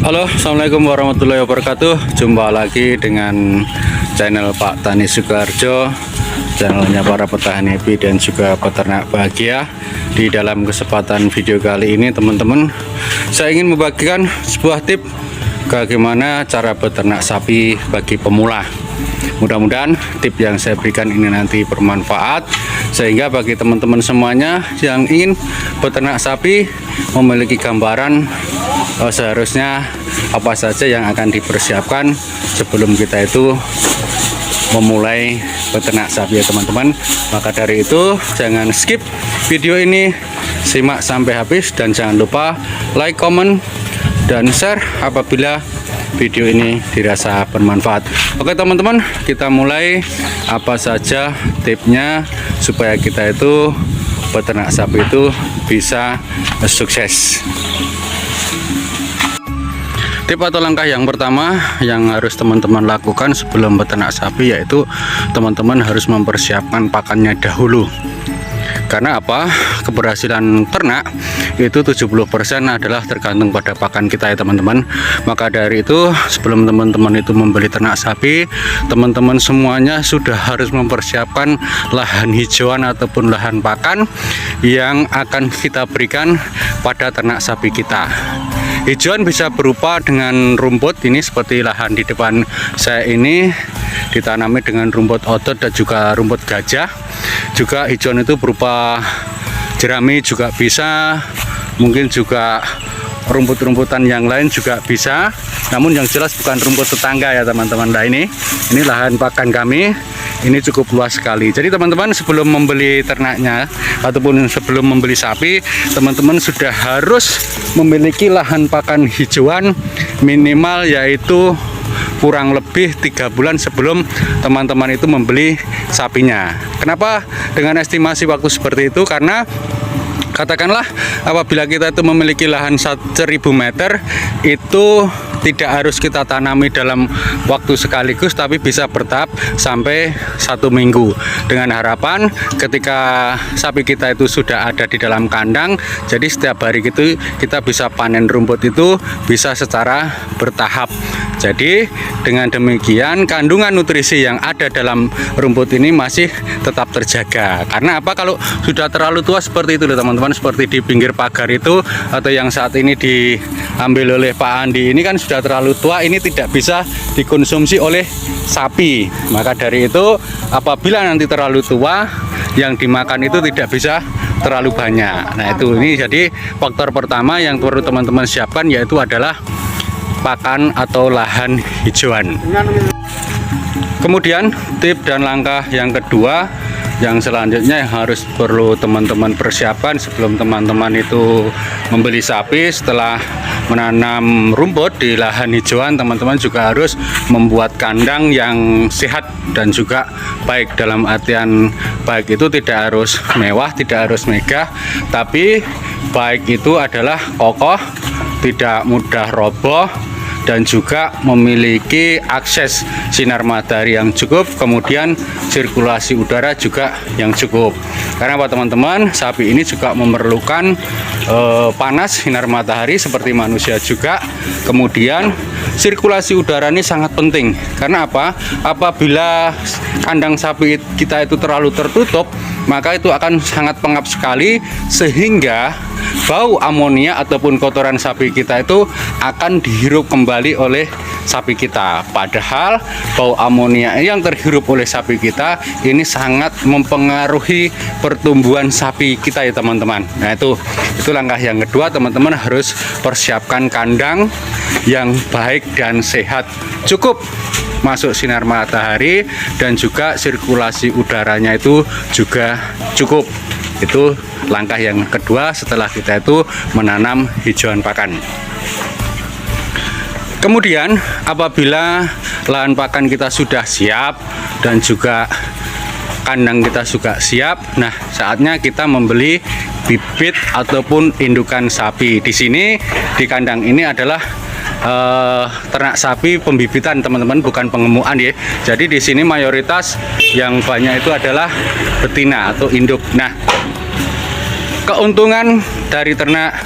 Halo, assalamualaikum warahmatullahi wabarakatuh. Jumpa lagi dengan channel Pak Tani Sukoharjo, channelnya para petani happy dan juga peternak bahagia. Di dalam kesempatan video kali ini teman-teman, saya ingin membagikan sebuah tip bagaimana cara beternak sapi bagi pemula. Mudah-mudahan tip yang saya berikan ini nanti bermanfaat, sehingga bagi teman-teman semuanya yang ingin beternak sapi memiliki gambaran seharusnya apa saja yang akan dipersiapkan sebelum kita itu memulai beternak sapi ya teman-teman. Maka dari itu jangan skip video ini, simak sampai habis, dan jangan lupa like, comment, dan share apabila video ini dirasa bermanfaat. Oke teman-teman, kita mulai. Apa saja tipnya supaya kita itu beternak sapi itu bisa sukses. Tip atau langkah yang pertama yang harus teman-teman lakukan sebelum beternak sapi, yaitu teman-teman harus mempersiapkan pakannya dahulu. Karena apa? Keberhasilan ternak itu 70% adalah tergantung pada pakan kita ya teman-teman. Maka dari itu sebelum teman-teman itu membeli ternak sapi, teman-teman semuanya sudah harus mempersiapkan lahan hijauan ataupun lahan pakan yang akan kita berikan pada ternak sapi kita. Hijauan bisa berupa dengan rumput, ini seperti lahan di depan saya ini ditanami dengan rumput odot dan juga rumput gajah. Juga hijauan itu berupa jerami juga bisa, mungkin juga rumput-rumputan yang lain juga bisa, namun yang jelas bukan rumput tetangga ya teman-teman. Nah ini lahan pakan kami, ini cukup luas sekali. Jadi teman-teman sebelum membeli ternaknya ataupun sebelum membeli sapi, teman-teman sudah harus memiliki lahan pakan hijauan minimal, yaitu kurang lebih 3 bulan sebelum teman-teman itu membeli sapinya. Kenapa dengan estimasi waktu seperti itu? Karena katakanlah apabila kita itu memiliki lahan 1000 meter, itu tidak harus kita tanami dalam waktu sekaligus, tapi bisa bertahap sampai 1 minggu. Dengan harapan ketika sapi kita itu sudah ada di dalam kandang, jadi setiap hari gitu kita bisa panen rumput itu bisa secara bertahap. Jadi dengan demikian kandungan nutrisi yang ada dalam rumput ini masih tetap terjaga. Karena apa? Kalau sudah terlalu tua seperti itu loh teman-teman, seperti di pinggir pagar itu, atau yang saat ini diambil oleh Pak Andi ini kan sudah terlalu tua, ini tidak bisa dikonsumsi oleh sapi. Maka dari itu apabila nanti terlalu tua, yang dimakan itu tidak bisa terlalu banyak. Nah itu, ini jadi faktor pertama yang perlu teman-teman siapkan, yaitu adalah pakan atau lahan hijauan. Kemudian tip dan langkah yang kedua yang selanjutnya yang harus perlu teman-teman persiapkan sebelum teman-teman itu membeli sapi, setelah menanam rumput di lahan hijauan, teman-teman juga harus membuat kandang yang sehat dan juga baik. Dalam artian baik itu tidak harus mewah, tidak harus megah, tapi baik itu adalah kokoh, tidak mudah roboh, dan juga memiliki akses sinar matahari yang cukup, kemudian sirkulasi udara juga yang cukup. Karena apa teman-teman, sapi ini juga memerlukan panas sinar matahari seperti manusia juga. Kemudian sirkulasi udara ini sangat penting. Karena apa? Apabila kandang sapi kita itu terlalu tertutup, maka itu akan sangat pengap sekali, sehingga bau amonia ataupun kotoran sapi kita itu akan dihirup kembali oleh sapi kita. Padahal bau amonia yang terhirup oleh sapi kita ini sangat mempengaruhi pertumbuhan sapi kita ya teman-teman. Nah itu langkah yang kedua, teman-teman harus persiapkan kandang yang baik dan sehat, cukup masuk sinar matahari, dan juga sirkulasi udaranya itu juga cukup. Itu langkah yang kedua setelah kita itu menanam hijauan pakan. Kemudian apabila lahan pakan kita sudah siap dan juga kandang kita juga siap, nah saatnya kita membeli bibit ataupun indukan sapi. Di sini di kandang ini adalah ternak sapi pembibitan teman-teman, bukan pengemuan ya. Jadi di sini mayoritas yang banyak itu adalah betina atau induk. Nah, keuntungan dari ternak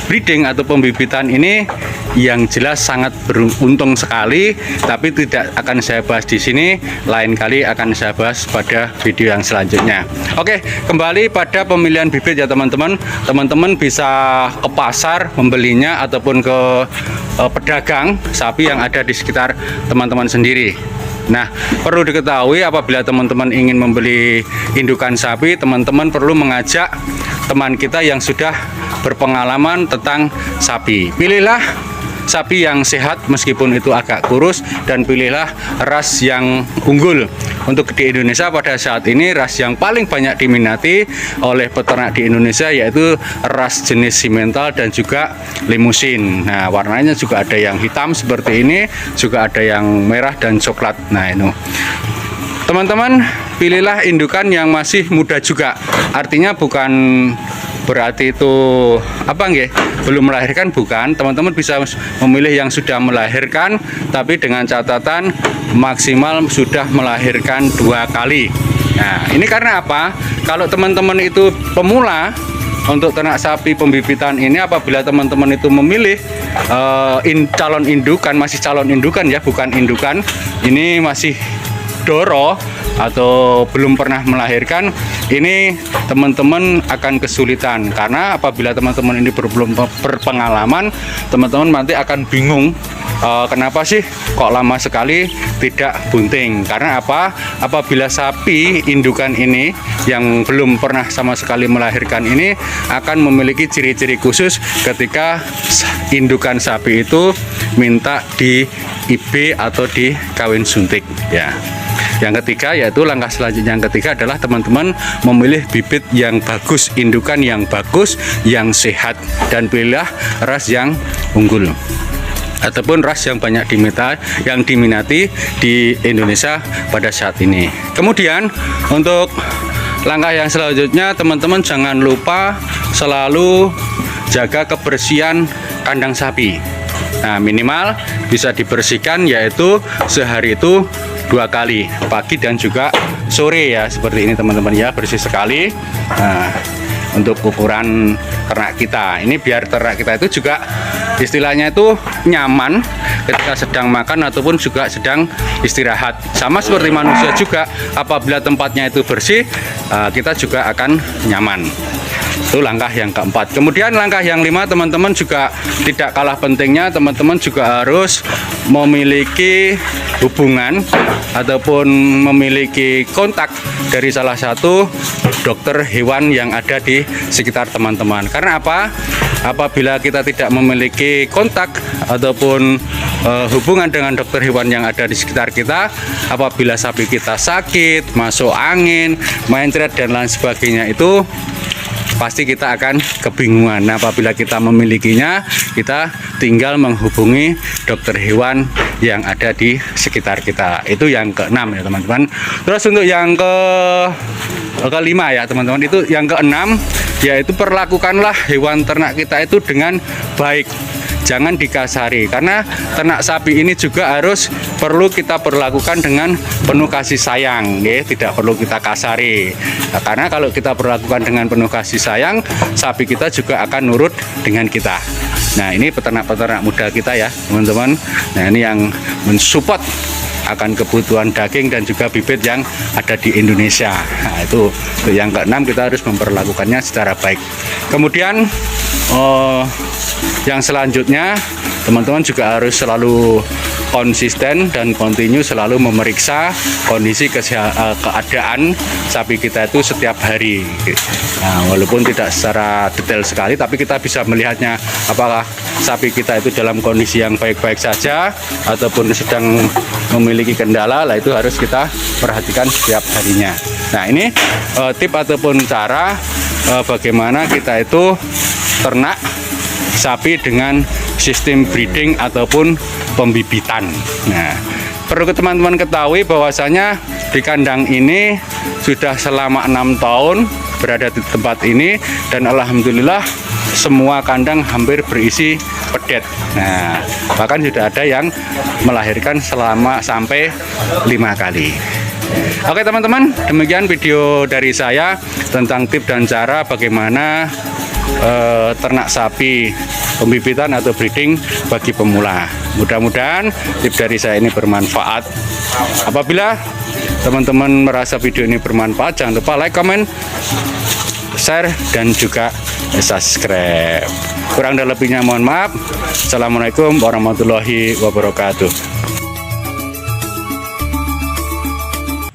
breeding atau pembibitan ini yang jelas sangat beruntung sekali, tapi tidak akan saya bahas di sini. Lain kali akan saya bahas pada video yang selanjutnya. Oke, kembali pada pemilihan bibit ya teman-teman. Teman-teman bisa ke pasar membelinya ataupun ke pedagang sapi yang ada di sekitar teman-teman sendiri. Nah, perlu diketahui apabila teman-teman ingin membeli indukan sapi, teman-teman perlu mengajak teman kita yang sudah berpengalaman tentang sapi. Pilihlah sapi yang sehat meskipun itu agak kurus, dan pilihlah ras yang unggul. Untuk di Indonesia pada saat ini ras yang paling banyak diminati oleh peternak di Indonesia yaitu ras jenis Simmental dan juga Limousin. Nah, warnanya juga ada yang hitam seperti ini, juga ada yang merah dan coklat. Nah, ini teman-teman, pilihlah indukan yang masih muda juga. Artinya bukan berarti itu apa nggih, belum melahirkan, bukan. Teman-teman bisa memilih yang sudah melahirkan, tapi dengan catatan maksimal sudah melahirkan 2 kali. Nah, ini karena apa? Kalau teman-teman itu pemula untuk ternak sapi pembibitan ini, apabila teman-teman itu memilih calon indukan, masih calon indukan ya, bukan indukan, ini masih doro atau belum pernah melahirkan, ini teman-teman akan kesulitan. Karena apabila teman-teman ini belum berpengalaman, teman-teman nanti akan bingung, kenapa sih kok lama sekali tidak bunting. Karena apa? Apabila sapi indukan ini yang belum pernah sama sekali melahirkan ini akan memiliki ciri-ciri khusus ketika indukan sapi itu minta di IB atau di kawin suntik ya. Yang ketiga, yaitu langkah selanjutnya yang ketiga adalah teman-teman memilih bibit yang bagus, indukan yang bagus, yang sehat, dan pilihlah ras yang unggul ataupun ras yang banyak diminati di Indonesia pada saat ini. Kemudian untuk langkah yang selanjutnya, teman-teman jangan lupa selalu jaga kebersihan kandang sapi. Nah, minimal bisa dibersihkan yaitu sehari itu 2 kali, pagi dan juga sore ya, seperti ini teman-teman ya, bersih sekali. Nah, untuk ukuran ternak kita ini, biar ternak kita itu juga istilahnya itu nyaman ketika sedang makan ataupun juga sedang istirahat. Sama seperti manusia juga, apabila tempatnya itu bersih, kita juga akan nyaman. Itu langkah yang keempat. Kemudian langkah yang 5, teman-teman juga tidak kalah pentingnya, teman-teman juga harus memiliki hubungan ataupun memiliki kontak dari salah satu dokter hewan yang ada di sekitar teman-teman. Karena apa? Apabila kita tidak memiliki kontak ataupun hubungan dengan dokter hewan yang ada di sekitar kita, apabila sapi kita sakit, masuk angin, mencret dan lain sebagainya, itu pasti kita akan kebingungan. Nah, apabila kita memilikinya, kita tinggal menghubungi dokter hewan yang ada di sekitar kita. Itu yang ke-6 ya teman-teman. Terus untuk yang ke-5 ya teman-teman, itu yang ke-6, yaitu perlakukanlah hewan ternak kita itu dengan baik. Jangan dikasari, karena ternak sapi ini juga harus perlu kita perlakukan dengan penuh kasih sayang ya, tidak perlu kita kasari. Nah, karena kalau kita perlakukan dengan penuh kasih sayang, sapi kita juga akan nurut dengan kita. Nah, ini peternak-peternak muda kita ya teman-teman. Nah, ini yang mensupport akan kebutuhan daging dan juga bibit yang ada di Indonesia. Nah, itu yang ke-6, kita harus memperlakukannya secara baik. Kemudian yang selanjutnya, teman-teman juga harus selalu konsisten dan kontinu selalu memeriksa kondisi keadaan sapi kita itu setiap hari. Nah, walaupun tidak secara detail sekali, tapi kita bisa melihatnya apakah sapi kita itu dalam kondisi yang baik-baik saja ataupun sedang memiliki kendala. Lah, itu harus kita perhatikan setiap harinya. Nah, ini tip ataupun cara bagaimana kita itu ternak sapi dengan sistem breeding ataupun pembibitan. Nah, perlu teman-teman ketahui bahwasanya di kandang ini sudah selama 6 tahun berada di tempat ini, dan alhamdulillah semua kandang hampir berisi pedet. Nah, bahkan sudah ada yang melahirkan sampai 5 kali. Oke teman-teman, demikian video dari saya tentang tip dan cara bagaimana ternak sapi pembibitan atau breeding bagi pemula. Mudah-mudahan tips dari saya ini bermanfaat. Apabila teman-teman merasa video ini bermanfaat, jangan lupa like, comment, share, dan juga subscribe. Kurang dan lebihnya mohon maaf. Assalamualaikum warahmatullahi wabarakatuh.